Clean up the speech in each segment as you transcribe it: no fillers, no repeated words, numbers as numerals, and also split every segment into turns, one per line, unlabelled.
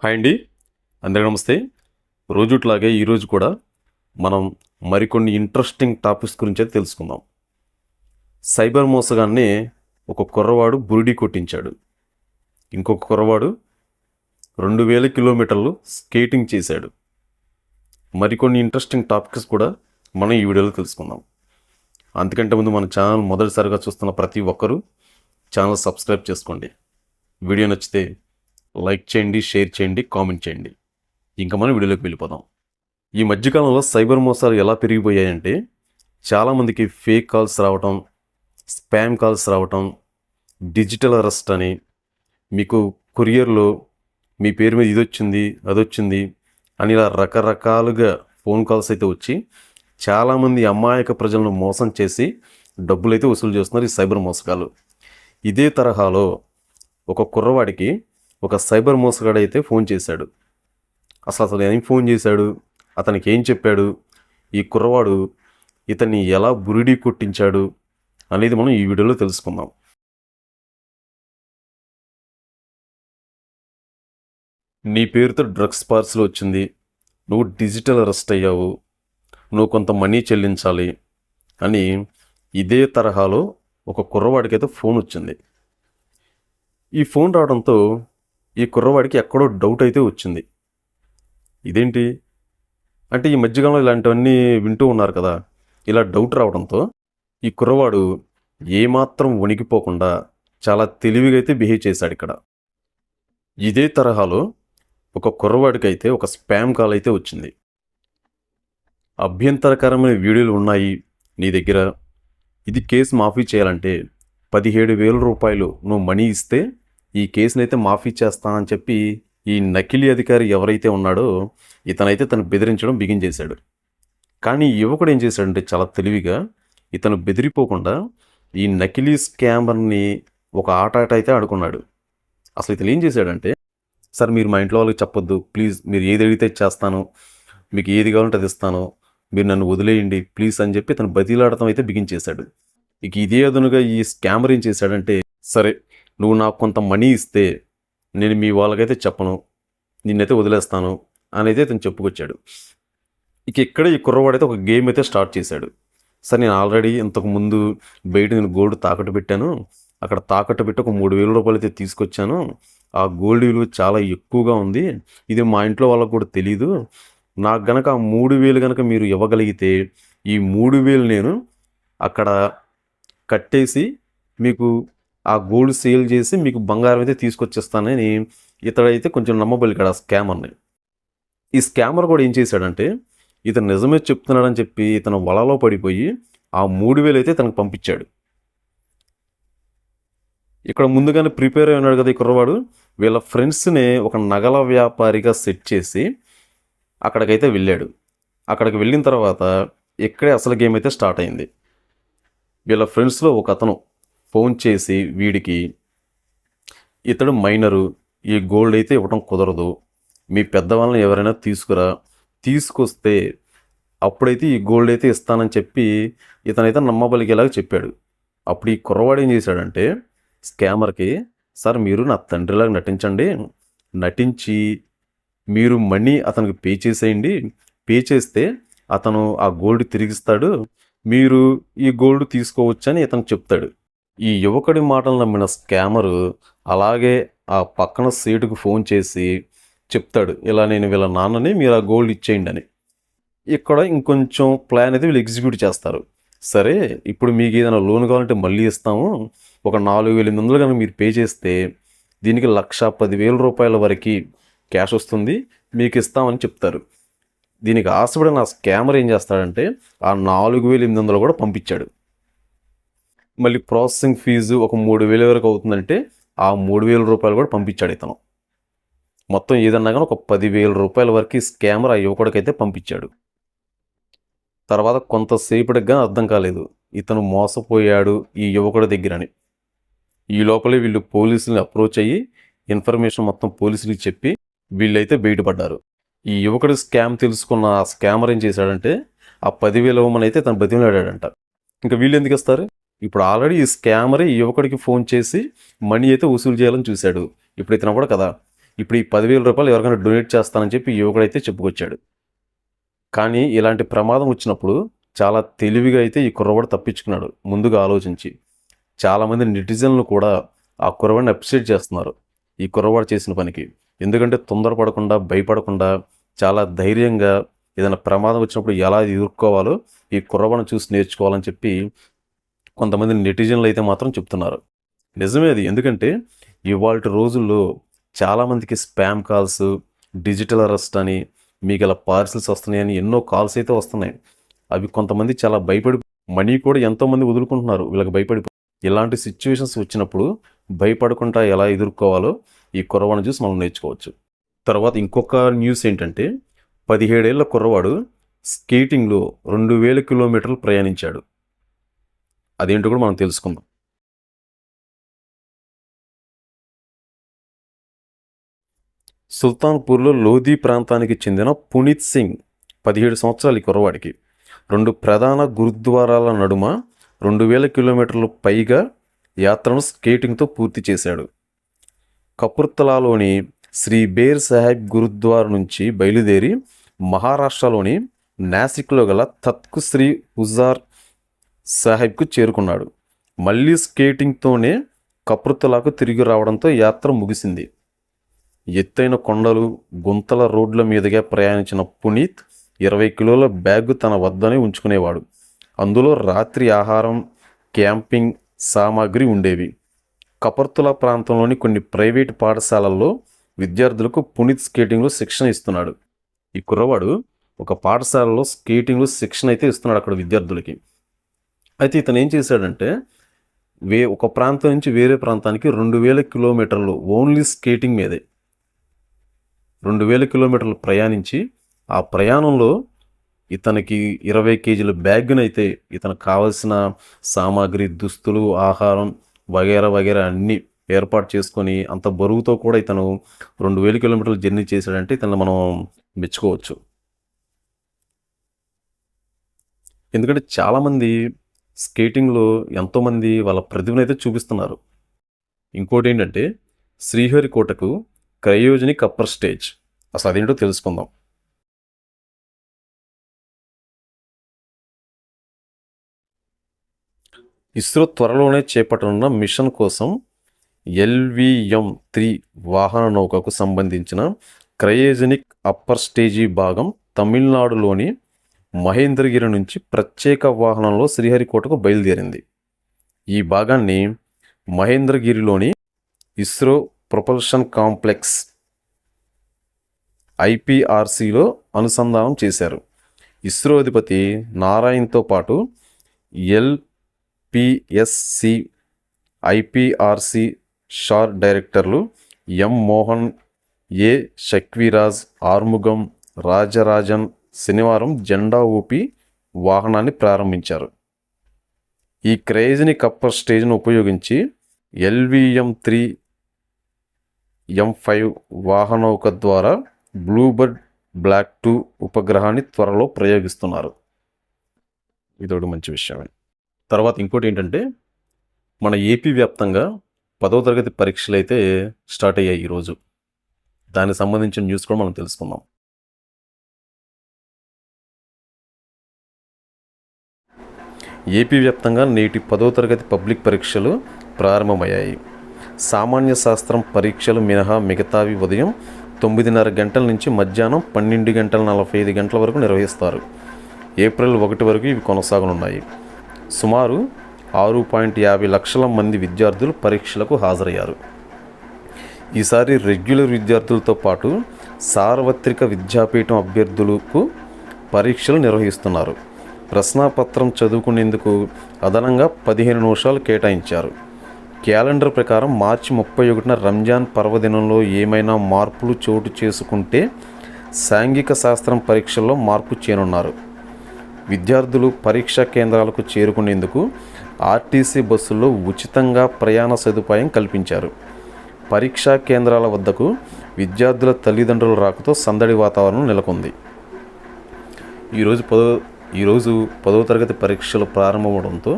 Hi అండి, అందరికీ నమస్తే. రోజుట్లాగే ఈరోజు కూడా మనం మరికొన్ని ఇంట్రెస్టింగ్ టాపిక్స్ గురించి అయితే తెలుసుకుందాం. సైబర్ మోసగాన్ని ఒక కుర్రవాడు బురిడి కొట్టించాడు. ఇంకొక కుర్రవాడు 2000 కిలోమీటర్లు స్కేటింగ్ చేశాడు. మరికొన్ని ఇంట్రెస్టింగ్ టాపిక్స్ కూడా మనం ఈ వీడియోలో తెలుసుకుందాం. అందుకంటే ముందు మన ఛానల్ మొదటిసారిగా చూస్తున్న ప్రతి ఒక్కరూ ఛానల్ సబ్స్క్రైబ్ చేసుకోండి. వీడియో నచ్చితే లైక్ చేయండి, షేర్ చేయండి, కామెంట్ చేయండి. ఇంకా మనం వీడియోలోకి వెళ్ళిపోదాం. ఈ మధ్యకాలంలో సైబర్ మోసాలు ఎలా పెరిగిపోయాయంటే చాలామందికి ఫేక్ కాల్స్ రావటం, స్పామ్ కాల్స్ రావటం, డిజిటల్ అరెస్ట్ అని, మీకు కొరియర్లో మీ పేరు మీద ఇది వచ్చింది అది వచ్చింది అని ఇలా రకరకాలుగా ఫోన్ కాల్స్ అయితే వచ్చి చాలామంది అమాయక ప్రజలను మోసం చేసి డబ్బులైతే వసూలు చేస్తున్నారు ఈ సైబర్ మోసగాలు. ఇదే తరహాలో ఒక కుర్రవాడికి ఒక సైబర్ మోసగాడు అయితే ఫోన్ చేశాడు. అసలు ఏం ఫోన్ చేశాడు, అతనికి ఏం చెప్పాడు, ఈ కుర్రవాడు ఇతన్ని ఎలా బురిడి కొట్టించాడు అనేది మనం ఈ వీడియోలో తెలుసుకుందాం. నీ పేరుతో డ్రగ్స్ పార్సల్ వచ్చింది, నువ్వు డిజిటల్ అరెస్ట్ అయ్యావు, నువ్వు కొంత మనీ చెల్లించాలి అని ఇదే తరహాలో ఒక కుర్రవాడికైతే ఫోన్ వచ్చింది. ఈ ఫోన్ రావడంతో ఈ కుర్రవాడికి ఎక్కడో డౌట్ అయితే వచ్చింది. ఇదేంటి అంటే ఈ మధ్యకాలంలో ఇలాంటివన్నీ వింటూ ఉన్నారు కదా, ఇలా డౌట్ రావడంతో ఈ కుర్రవాడు ఏమాత్రం వణికిపోకుండా చాలా తెలివిగా అయితే బిహేవ్ చేశాడు. ఇక్కడ ఇదే తరహాలో ఒక కుర్రవాడికి అయితే ఒక స్పామ్ కాల్ అయితే వచ్చింది. అభ్యంతరకరమైన వీడియోలు ఉన్నాయి నీ దగ్గర, ఇది కేసు మాఫీ చేయాలంటే 17,000 రూపాయలు నువ్వు మనీ ఇస్తే ఈ కేసుని అయితే మాఫీ చేస్తానని చెప్పి ఈ నకిలీ అధికారి ఎవరైతే ఉన్నాడో ఇతనైతే తను బెదిరించడం బిగిన్ చేశాడు. కానీ యువకుడు ఏం చేశాడంటే చాలా తెలివిగా ఇతను బెదిరిపోకుండా ఈ నకిలీ స్కామర్ని ఒక ఆట అయితే ఆడుకున్నాడు. అసలు ఇతను ఏం చేశాడంటే, సార్ మీరు మా ఇంట్లో వాళ్ళకి చెప్పొద్దు ప్లీజ్, మీరు ఏది అడిగితే చేస్తాను, మీకు ఏది కావాలంటే అది ఇస్తాను, మీరు నన్ను వదిలేయండి ప్లీజ్ అని చెప్పి తను బతిలాడటం అయితే బిగిన్ చేశాడు. ఇక ఇదే అదునుగా ఈ స్కామర్ ఏం చేశాడంటే, సరే నువ్వు నాకు కొంత మనీ ఇస్తే నేను మీ వాళ్ళకైతే చెప్పను, నిన్నైతే వదిలేస్తాను అనేది అతను చెప్పుకొచ్చాడు. ఇక ఇక్కడ ఈ కుర్రవాడైతే ఒక గేమ్ అయితే స్టార్ట్ చేశాడు. సరే నేను ఆల్రెడీ ఇంతకుముందు బయట నేను గోల్డ్ తాకట్టు పెట్టాను, అక్కడ తాకట్టు పెట్టి ఒక 3,000 రూపాయలు అయితే తీసుకొచ్చాను, ఆ గోల్డ్ విలువ చాలా ఎక్కువగా ఉంది, ఇది మా ఇంట్లో వాళ్ళకు కూడా తెలీదు, నాకు గనక ఆ 3,000 కనుక మీరు ఇవ్వగలిగితే ఈ 3,000 నేను అక్కడ కట్టేసి మీకు ఆ గోల్డ్ సేల్ చేసి మీకు బంగారం అయితే తీసుకొచ్చేస్తానని ఇతడైతే కొంచెం నమ్మబలికాడు ఆ స్కామర్ని. ఈ స్కామర్ కూడా ఏం చేశాడంటే ఇతను నిజమే చెప్తున్నాడని చెప్పి ఇతను వలలో పడిపోయి ఆ 3,000 అయితే తనకు పంపించాడు. ఇక్కడ ముందుగానే ప్రిపేర్ అయి ఉన్నాడు కదా ఈ కుర్రవాడు, వీళ్ళ ఫ్రెండ్స్ని ఒక నగల వ్యాపారిగా సెట్ చేసి అక్కడికైతే వెళ్ళాడు. అక్కడికి వెళ్ళిన తర్వాత ఇక్కడే అసలు గేమ్ అయితే స్టార్ట్ అయింది. వీళ్ళ ఫ్రెండ్స్లో ఒక అతను ఫోన్ చేసి వీడికి, ఇతడు మైనరు, ఈ గోల్డ్ అయితే ఇవ్వడం కుదరదు, మీ పెద్దవాళ్ళని ఎవరైనా తీసుకొస్తే అప్పుడైతే ఈ గోల్డ్ అయితే ఇస్తానని చెప్పి ఇతనైతే నమ్మబలిగేలాగా చెప్పాడు. అప్పుడు ఈ కుర్రవాడు ఏం చేశాడంటే స్కామర్కి, సార్ మీరు నా తండ్రిలాగా నటించండి, నటించి మీరు మనీ అతనికి పే చేసేయండి, పే చేస్తే అతను ఆ గోల్డ్ తిరిగిస్తాడు, మీరు ఈ గోల్డ్ తీసుకోవచ్చని ఇతను చెప్తాడు. ఈ యువకుడి మాటలు నమ్మిన స్కామరు అలాగే ఆ పక్కన సీటుకు ఫోన్ చేసి చెప్తాడు, ఇలా నేను వీళ్ళ నాన్నని మీరు ఆ గోల్డ్ ఇచ్చేయండి అని. ఇక్కడ ఇంకొంచెం ప్లాన్ అయితే వీళ్ళు ఎగ్జిక్యూట్ చేస్తారు. సరే ఇప్పుడు మీకు ఏదైనా లోన్ కావాలంటే మళ్ళీ ఇస్తాము, ఒక 4,800 కనుక మీరు పే చేస్తే దీనికి 1,10,000 రూపాయల వరకు క్యాష్ వస్తుంది, మీకు ఇస్తామని చెప్తారు. దీనికి ఆశపడిన ఆ స్కామర్ ఏం చేస్తాడంటే ఆ 4,800 కూడా పంపించాడు. మళ్ళీ ప్రాసెసింగ్ ఫీజు ఒక 3,000 వరకు అవుతుందంటే ఆ 3,000 రూపాయలు కూడా పంపించాడు ఇతను. మొత్తం ఏదన్నా కానీ ఒక 10,000 రూపాయల వరకు స్కామర్ ఆ యువకుడికైతే పంపించాడు. తర్వాత కొంతసేపటిగా అర్థం కాలేదు ఇతను మోసపోయాడు ఈ యువకుడి దగ్గరని. ఈ లోపలే వీళ్ళు పోలీసులను అప్రోచ్ అయ్యి ఇన్ఫర్మేషన్ మొత్తం పోలీసులకి చెప్పి వీళ్ళైతే బయటపడ్డారు. ఈ యువకుడి స్కామ్ తెలుసుకున్న ఆ స్కామర్ ఏం చేశాడంటే ఆ 10,000 ఇవ్వమని అయితే తను బతిమలాడాడంట. ఇంకా వీళ్ళు ఎందుకు ఇస్తారు, ఇప్పుడు ఆల్రెడీ ఈ స్కామరే ఈ యువకుడికి ఫోన్ చేసి మనీ అయితే వసూలు చేయాలని చూశాడు. ఇప్పుడు ఇతను కూడా కదా, ఇప్పుడు ఈ 10,000 రూపాయలు ఎవరికైనా డొనేట్ చేస్తానని చెప్పి యువకుడైతే చెప్పుకొచ్చాడు. కానీ ఇలాంటి ప్రమాదం వచ్చినప్పుడు చాలా తెలివిగా అయితే ఈ కుర్రవాడు తప్పించుకున్నాడు ముందుగా ఆలోచించి. చాలామంది నెటిజన్లు కూడా ఆ కుర్రవాడిని అప్రిషియేట్ చేస్తున్నారు ఈ కుర్రవాడు చేసిన పనికి. ఎందుకంటే తొందరపడకుండా, భయపడకుండా, చాలా ధైర్యంగా ఏదైనా ప్రమాదం వచ్చినప్పుడు ఎలా ఎదుర్కోవాలో ఈ కుర్రవాడిని చూసి నేర్చుకోవాలని చెప్పి కొంతమంది నెటిజన్లు అయితే మాత్రం చెప్తున్నారు. నిజమే అది. ఎందుకంటే ఇవాల్టి రోజుల్లో చాలామందికి స్పామ్ కాల్స్, డిజిటల్ అరెస్ట్ అని, మీకు ఇలా పార్సిల్స్ వస్తున్నాయని ఎన్నో కాల్స్ అయితే వస్తున్నాయి. అవి కొంతమంది చాలా భయపడి మనీ కూడా ఎంతోమంది వదులుకుంటున్నారు వీళ్ళకి భయపడి. ఇలాంటి సిచ్యువేషన్స్ వచ్చినప్పుడు భయపడకుండా ఎలా ఎదుర్కోవాలో ఈ కుర్రవాడిని చూసి మనం నేర్చుకోవచ్చు. తర్వాత ఇంకొక న్యూస్ ఏంటంటే 17 ఏళ్ల కుర్రవాడు స్కేటింగ్లో 2000 కిలోమీటర్లు ప్రయాణించాడు. అదేంటో కూడా మనం తెలుసుకుందాం. సుల్తాన్పూర్లో లోధి ప్రాంతానికి చెందిన పునీత్ సింగ్ 17 సంవత్సరాలు ఈ కుర్రవాడికి 2 ప్రధాన గురుద్వారాల నడుమ 2000 కిలోమీటర్లు పైగా యాత్రను స్కేటింగ్తో పూర్తి చేశాడు. కపుర్తలాలోని శ్రీ బేర్ సాహెబ్ గురుద్వారా నుంచి బయలుదేరి మహారాష్ట్రలోని నాసిక్లో గల తత్కు శ్రీ హుజార్ సాహెబ్కు చేరుకున్నాడు. మళ్ళీ స్కేటింగ్తోనే కపుర్తలాకు తిరిగి రావడంతో యాత్ర ముగిసింది. ఎత్తైన కొండలు, గుంతల రోడ్ల మీదుగా ప్రయాణించిన పునీత్ 20 కిలోల బ్యాగ్ తన వద్దనే ఉంచుకునేవాడు. అందులో రాత్రి ఆహారం, క్యాంపింగ్ సామాగ్రి ఉండేవి. కపుర్తలా ప్రాంతంలోని కొన్ని ప్రైవేటు పాఠశాలల్లో విద్యార్థులకు పునీత్ స్కేటింగ్లో శిక్షణ ఇస్తున్నాడు. ఈ కుర్రవాడు ఒక పాఠశాలలో స్కేటింగ్లో శిక్షణ అయితే ఇస్తున్నాడు అక్కడ విద్యార్థులకి. అయితే ఇతను ఏం చేశాడంటే ఒక ప్రాంతం నుంచి వేరే ప్రాంతానికి 2000 కిలోమీటర్లు ఓన్లీ స్కేటింగ్ మీదే 2000 కిలోమీటర్లు ప్రయాణించి ఆ ప్రయాణంలో ఇతనికి 20 కేజీల బ్యాగ్ను అయితే ఇతనికి కావాల్సిన సామాగ్రి, దుస్తులు, ఆహారం వగేరా వగేరా అన్నీ ఏర్పాటు చేసుకొని అంత బరువుతో కూడా ఇతను 2000 కిలోమీటర్లు జర్నీ చేశాడంటే ఇతను మనం మెచ్చుకోవచ్చు. ఎందుకంటే చాలామంది స్కేటింగ్లో ఎంతోమంది వాళ్ళ ప్రతిభను అయితే చూపిస్తున్నారు. ఇంకోటి ఏంటంటే శ్రీహరికోటకు క్రయోజనిక్ అప్పర్ స్టేజ్ అసలు అదేంటో తెలుసుకుందాం. ఇస్రో త్వరలోనే చేపట్టనున్న మిషన్ కోసం LVM-3 వాహన నౌకకు సంబంధించిన క్రయోజనిక్ అప్పర్ స్టేజీ భాగం తమిళనాడులోని మహేంద్రగిరి నుంచి ప్రత్యేక వాహనంలో శ్రీహరికోటకు బయలుదేరింది. ఈ భాగాన్ని మహేంద్రగిరిలోని ఇస్రో ప్రొపల్షన్ కాంప్లెక్స్ IPRCలో అనుసంధానం చేశారు. ఇస్రో అధిపతి నారాయణ్తో పాటు LPSC IPRC షార్ డైరెక్టర్లు మోహన్, షక్విరాజ్, ఆర్ముగం, రాజరాజన్ శనివారం జెండా ఊపి వాహనాన్ని ప్రారంభించారు. ఈ క్రయోజనిక్ అప్పర్ స్టేజ్ను ఉపయోగించి LVM-3 M5 వాహనౌక ద్వారా బ్లూబర్డ్ బ్లాక్ 2 ఉపగ్రహాన్ని త్వరలో ప్రయోగిస్తున్నారు. ఇదొకటి మంచి విషయమే. తర్వాత ఇంకోటి ఏంటంటే మన ఏపీ వ్యాప్తంగా 10వ తరగతి పరీక్షలు అయితే స్టార్ట్ అయ్యాయి ఈరోజు. దానికి సంబంధించిన న్యూస్ కూడా మనం తెలుసుకుందాం. ఏపీ వ్యాప్తంగా నేటి 10వ తరగతి పబ్లిక్ పరీక్షలు ప్రారంభమయ్యాయి. సామాన్య శాస్త్రం పరీక్షలు మినహా మిగతావి ఉదయం 9:30 గంటల నుంచి మధ్యాహ్నం 12:45 గంటల వరకు నిర్వహిస్తారు. ఏప్రిల్ 1 వరకు ఇవి కొనసాగనున్నాయి. సుమారు 6.50 లక్షల మంది విద్యార్థులు పరీక్షలకు హాజరయ్యారు. ఈసారి రెగ్యులర్ విద్యార్థులతో పాటు సార్వత్రిక విద్యాపీఠం అభ్యర్థులకు పరీక్షలు నిర్వహిస్తున్నారు. ప్రశ్నాపత్రం చదువుకునేందుకు అదనంగా 15 నిమిషాలు కేటాయించారు. క్యాలెండర్ ప్రకారం మార్చి 31న రంజాన్ పర్వదినంలో ఏమైనా మార్పులు చోటు చేసుకుంటే సాంఘిక శాస్త్రం పరీక్షల్లో మార్పు చేయనున్నారు. విద్యార్థులు పరీక్షా కేంద్రాలకు చేరుకునేందుకు ఆర్టీసీ బస్సుల్లో ఉచితంగా ప్రయాణ సదుపాయం కల్పించారు. పరీక్షా కేంద్రాల వద్దకు విద్యార్థుల తల్లిదండ్రుల రాకతో సందడి వాతావరణం నెలకొంది. ఈరోజు 10వ తరగతి పరీక్షలు ప్రారంభమవడంతో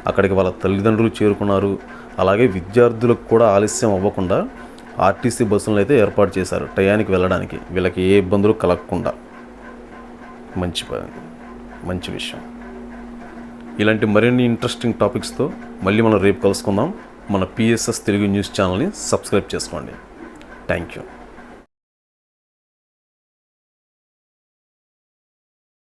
అక్కడికి వాళ్ళ తల్లిదండ్రులు చేరుకున్నారు. అలాగే విద్యార్థులకు కూడా ఆలస్యం అవ్వకుండా ఆర్టీసీ బస్సులను అయితే ఏర్పాటు చేశారు టయానికి వెళ్ళడానికి, వీళ్ళకి ఏ ఇబ్బందులు కలగకుండా. మంచి విషయం. ఇలాంటి మరిన్ని ఇంట్రెస్టింగ్ టాపిక్స్తో మళ్ళీ మనం రేపు కలుసుకుందాం. మన పిఎస్ఎస్ తెలుగు న్యూస్ ఛానల్ని సబ్స్క్రైబ్ చేసుకోండి. Thank you.